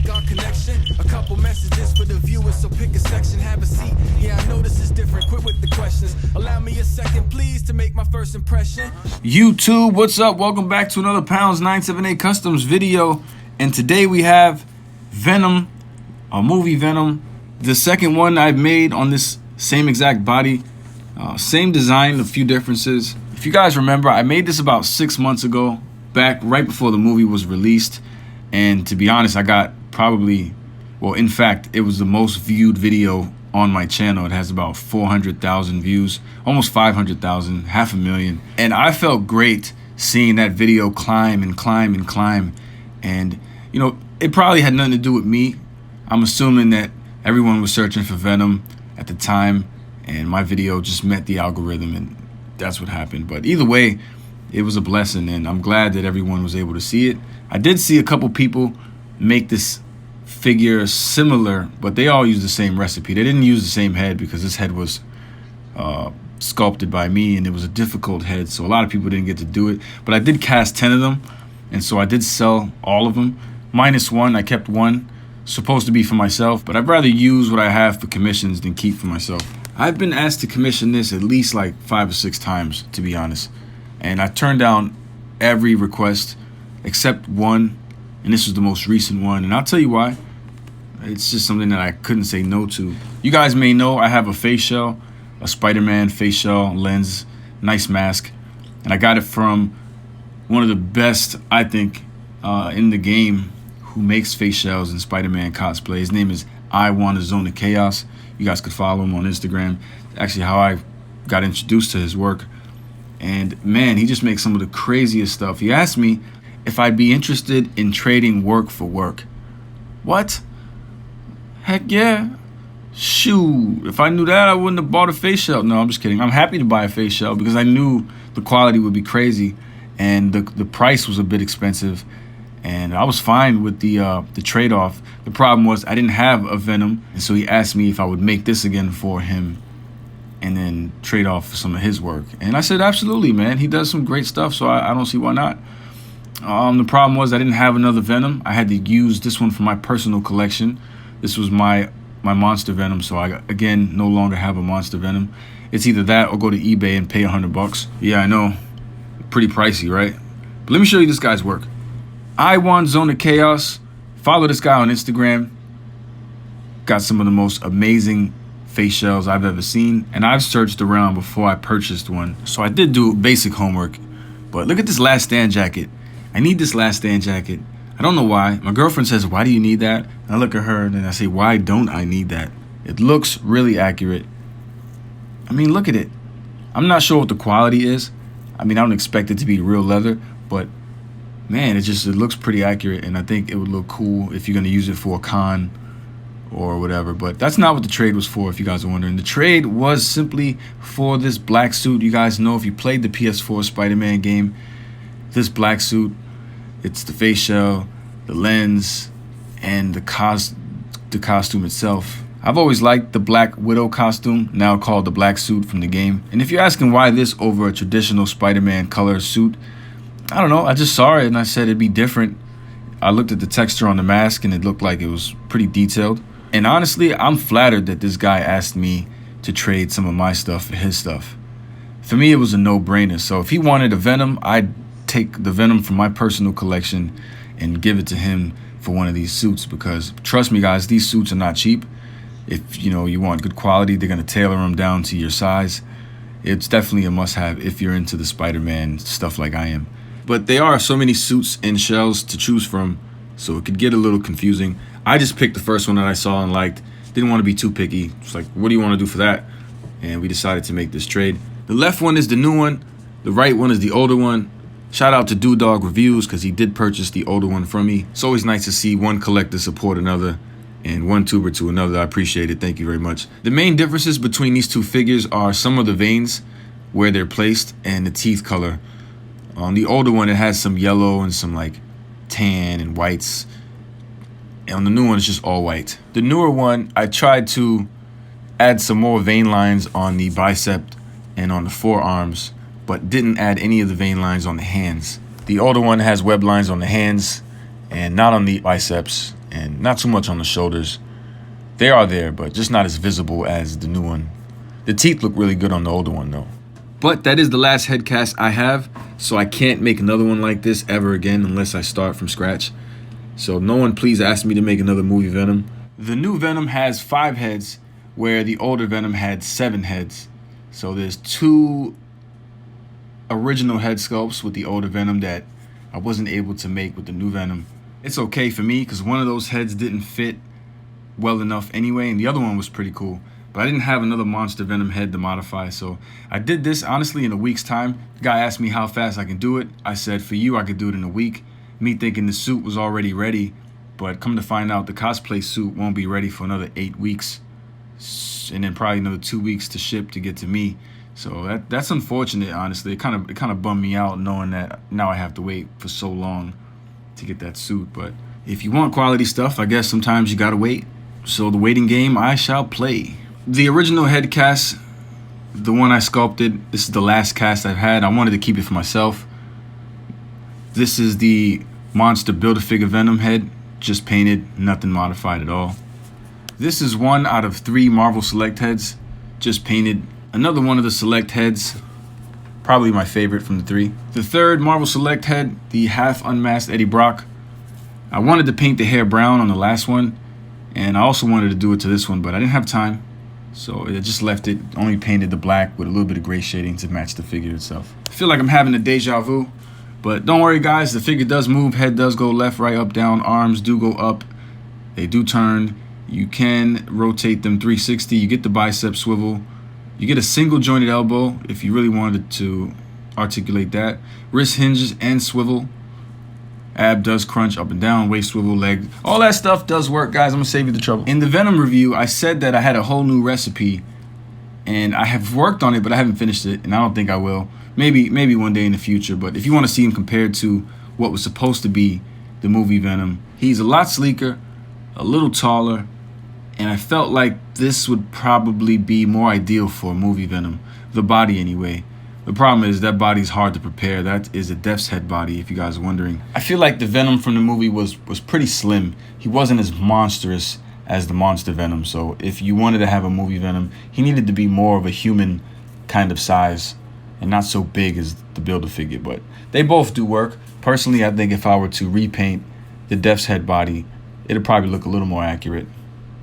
make our connection. A couple messages for the viewers, so pick a section, have a seat. Yeah, I know this is different. Quit with the questions. Allow me a second, please, to make my first impression. YouTube, what's up? Welcome back to another Pounds 978 Customs video. And today we have Venom, a movie Venom. The second one I've made on this same exact body. Same design, a few differences. If you guys remember, I made this about 6 months ago, back right before the movie was released. And to be honest, I got probably, well, in fact, it was the most viewed video on my channel. It has about 400,000 views, almost 500,000, 500,000. And I felt great seeing that video climb and climb and climb. And, you know, it probably had nothing to do with me. I'm assuming that everyone was searching for Venom at the time, and my video just met the algorithm, and that's what happened. But either way, it was a blessing, and I'm glad that everyone was able to see it. I did see a couple people make this figure similar, but they all used the same recipe. They didn't use the same head because this head was sculpted by me, and it was a difficult head, so a lot of people didn't get to do it. But I did cast 10 of them, and so I did sell all of them. Minus one, I kept one, supposed to be for myself, but I'd rather use what I have for commissions than keep for myself. I've been asked to commission this at least like 5 or 6 times, to be honest. And I turned down every request except one, and this was the most recent one. And I'll tell you why. It's just something that I couldn't say no to. You guys may know I have a face shell, a Spider-Man face shell lens, nice mask. And I got it from one of the best, I think, in the game who makes face shells and Spider-Man cosplay. His name is I Want a Zone of Chaos. You guys could follow him on Instagram. Actually, how I got introduced to his work. And man, he just makes some of the craziest stuff. He asked me if I'd be interested in trading work for work. What? Heck yeah. Shoot. If I knew that, I wouldn't have bought a face shell. No, I'm just kidding. I'm happy to buy a face shell because I knew the quality would be crazy and the price was a bit expensive. And I was fine with the trade-off. The problem was I didn't have a Venom, and so he asked me if I would make this again for him and then trade off for some of his work. And I said, absolutely, man. He does some great stuff, so I don't see why not. The problem was I didn't have another Venom. I had to use this one for my personal collection. This was my monster Venom, so I, again, no longer have a monster Venom. It's either that or go to eBay and pay $100. Yeah, I know. Pretty pricey, right? But let me show you this guy's work. I Want Zone of Chaos. Follow this guy on Instagram. Got some of the most amazing face shells I've ever seen, and I've searched around before I purchased one. So I did do basic homework. But look at this Last Stand jacket. I need this Last Stand jacket. I don't know why. My girlfriend says, why do you need that? And I look at her and I say, why don't I need that? It looks really accurate. I mean, look at it. I'm not sure what the quality is. I mean, I don't expect it to be real leather, but man, it looks pretty accurate, and I think it would look cool if you're going to use it for a con or whatever. But that's not what the trade was for, if you guys are wondering. The trade was simply for this black suit. You guys know, if you played the PS4 Spider-Man game, this black suit, it's the face shell, the lens, and the costume itself. I've always liked the Black Widow costume, now called the black suit from the game. And if you're asking why this over a traditional Spider-Man color suit, I don't know, I just saw it and I said it'd be different. I looked at the texture on the mask and it looked like it was pretty detailed. And honestly, I'm flattered that this guy asked me to trade some of my stuff for his stuff. For me, it was a no-brainer. So if he wanted a Venom, I'd take the Venom from my personal collection and give it to him for one of these suits, because trust me guys, these suits are not cheap. If you want good quality, they're going to tailor them down to your size. It's definitely a must-have if you're into the Spider-Man stuff like I am. But there are so many suits and shells to choose from, so it could get a little confusing. I just picked the first one that I saw and liked. Didn't want to be too picky. It's like, what do you want to do for that? And we decided to make this trade. The left one is the new one. The right one is the older one. Shout out to Dog Reviews, because he did purchase the older one from me. It's always nice to see one collector support another and one tuber to another. I appreciate it. Thank you very much. The main differences between these two figures are some of the veins, where they're placed, and the teeth color. On the older one, it has some yellow and some like tan and whites. And on the new one, it's just all white. The newer one, I tried to add some more vein lines on the bicep and on the forearms, but didn't add any of the vein lines on the hands. The older one has web lines on the hands and not on the biceps. and not too much on the shoulders. They are there, but just not as visible as the new one. The teeth look really good on the older one though. But that is the last head cast I have, so I can't make another one like this ever again unless I start from scratch. So no one please ask me to make another movie Venom. The new Venom has 5 heads, where the older Venom had 7 heads. So there's 2 original head sculpts with the older Venom that I wasn't able to make with the new Venom. It's okay for me because one of those heads didn't fit well enough anyway, and the other one was pretty cool. But I didn't have another monster Venom head to modify, so I did this honestly in a week's time. The guy asked me how fast I can do it. I said for you I could do it in a week. Me thinking the suit was already ready, but come to find out the cosplay suit won't be ready for another 8 weeks, and then probably another 2 weeks to ship to get to me. So that's unfortunate, honestly. It kind of bummed me out knowing that now I have to wait for so long to get that suit. But if you want quality stuff, I guess sometimes you gotta wait. So the waiting game I shall play. The original head cast, the one I sculpted, this is the last cast I've had. I wanted to keep it for myself. This is the monster Build-A-Figure Venom head, just painted, nothing modified at all. This is one out of 3 Marvel Select heads, just painted. Another one of the Select heads, probably my favorite from the 3. The 3rd Marvel Select head, the half unmasked Eddie Brock. I wanted to paint the hair brown on the last one, and I also wanted to do it to this one, but I didn't have time. So I just left it, only painted the black with a little bit of gray shading to match the figure itself. I feel like I'm having a deja vu, but don't worry guys, the figure does move, head does go left, right, up, down, arms do go up, they do turn. You can rotate them 360, you get the bicep swivel, you get a single jointed elbow if you really wanted to articulate that. Wrist hinges and swivel. Ab does crunch up and down, waist swivel, leg. All that stuff does work, guys. I'm gonna save you the trouble. In the Venom review, I said that I had a whole new recipe, and I have worked on it, but I haven't finished it, and I don't think I will. Maybe one day in the future, but if you want to see him compared to what was supposed to be the movie Venom, he's a lot sleeker, a little taller, and I felt like this would probably be more ideal for a movie Venom. The body anyway. The problem is that body's hard to prepare. That is a Death's Head body, if you guys are wondering. I feel like the Venom from the movie was pretty slim. He wasn't as monstrous as the monster Venom. So if you wanted to have a movie Venom, he needed to be more of a human kind of size and not so big as the Build-A-Figure. But they both do work. Personally, I think if I were to repaint the Death's Head body, it'd probably look a little more accurate.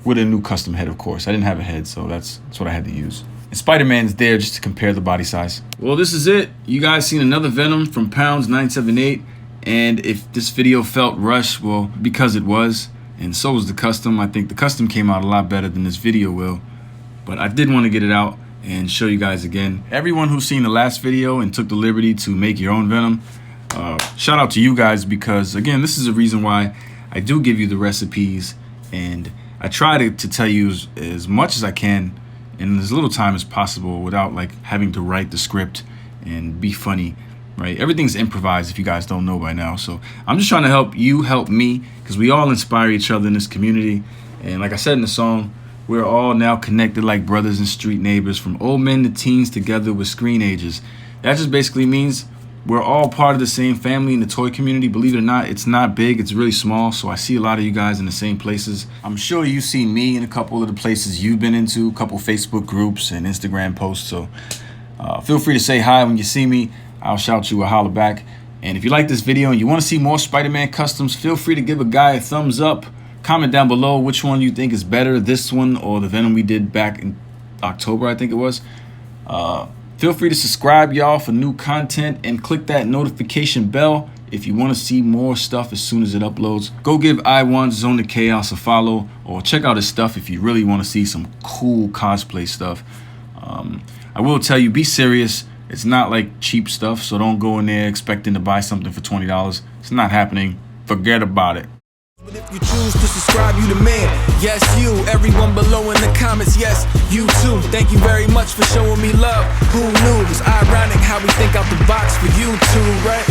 With a new custom head, of course. I didn't have a head, so that's what I had to use. And Spider-Man's there just to compare the body size. Well, this is it. You guys seen another Venom from Pounds 978. And if this video felt rushed, well, because it was. And so was the custom. I think the custom came out a lot better than this video will. But I did want to get it out and show you guys again. Everyone who's seen the last video and took the liberty to make your own Venom, shout out to you guys, because, again, this is the reason why I do give you the recipes. And I try to tell you as much as I can in as little time as possible without like having to write the script and be funny, right? Everything's improvised if you guys don't know by now. So I'm just trying to help you help me, because we all inspire each other in this community. And like I said in the song, we're all now connected like brothers and street neighbors, from old men to teens together with screen ages. That just basically means we're all part of the same family in the toy community. Believe it or not, it's not big, it's really small. So I see a lot of you guys in the same places. I'm sure you've seen me in a couple of the places you've been into, a couple Facebook groups and Instagram posts. So feel free to say hi when you see me. I'll shout you or holler back. And if you like this video and you want to see more Spider-Man customs, feel free to give a guy a thumbs up. Comment down below which one you think is better, this one or the Venom we did back in October, I think it was. Feel free to subscribe, y'all, for new content, and click that notification bell if you want to see more stuff as soon as it uploads. Go give I1 Zone of Chaos a follow, or check out his stuff if you really want to see some cool cosplay stuff. I will tell you, be serious. It's not like cheap stuff, so don't go in there expecting to buy something for $20. It's not happening. Forget about it. But if you choose to subscribe, you the man. Yes, you. Everyone below in the comments, yes, you too. Thank you very much for showing me love. Who knew? It's ironic how we think out the box for you too, right?